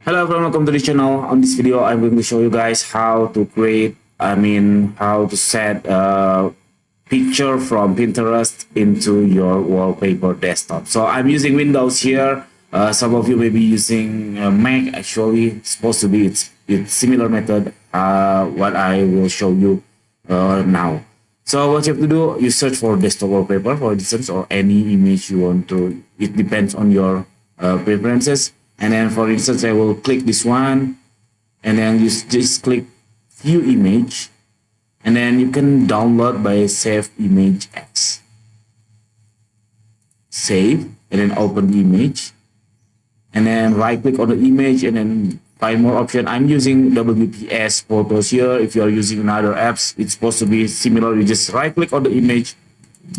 Hello everyone, welcome to the channel. On this video, I'm going to show you guys how to how to set a picture from Pinterest into your wallpaper desktop. So I'm using Windows here. Some of you may be using Mac. Actually, it's supposed to be it's similar method. What I will show you now. So what you have to do, you search for desktop wallpaper, for instance, or any image you want to. It depends on your preferences. And then for instance, I will click this one, and then you just click view image, and then you can download by save image as. Save, and then open the image, and then right click on the image, and then find more option. I'm using WPS photos here. If you are using another apps, it's supposed to be similar. You just right click on the image,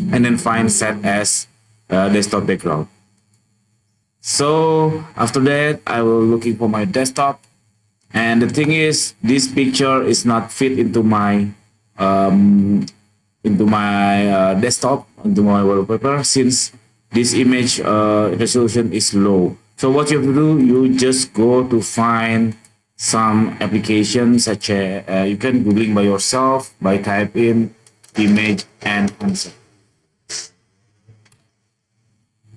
and then find set as desktop background. So after that, I will looking for my desktop, and the thing is, this picture is not fit into my desktop, into my wallpaper, since this image resolution is low. So what you have to do, you just go to find some applications such as you can googling by yourself by type in image enhancer.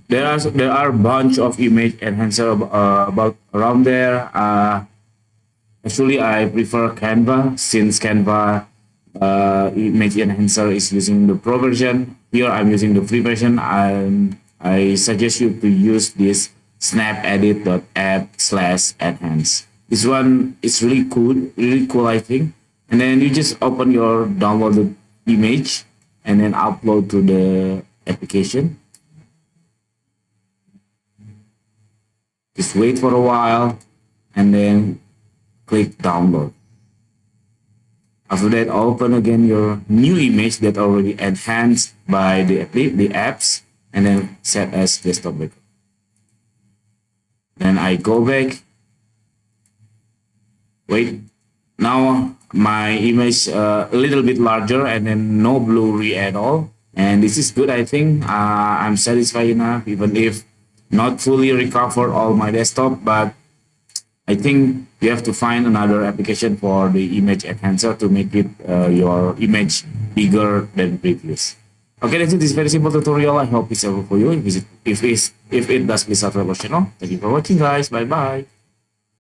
There are a bunch of image enhancer about around there. Actually, I prefer Canva, since Canva image enhancer is using the pro version. Here I'm using the free version. I suggest you to use this snapedit.app/enhance. This one is really cool, I think. And then you just open your downloaded image and then upload to the application. Just wait for a while and then click download. After that, open again your new image that already enhanced by the apps, and then set as desktop background. Then I go back. Wait, now my image a little bit larger and then no blurry at all. And this is good, I think. I'm satisfied enough, even if not fully recover all my desktop, but I think you have to find another application for the image enhancer to make it your image bigger than previous. Okay, that's it. This is very simple tutorial. I hope it's helpful for you. If it does, please subscribe our channel. Thank you for watching, guys. Bye bye.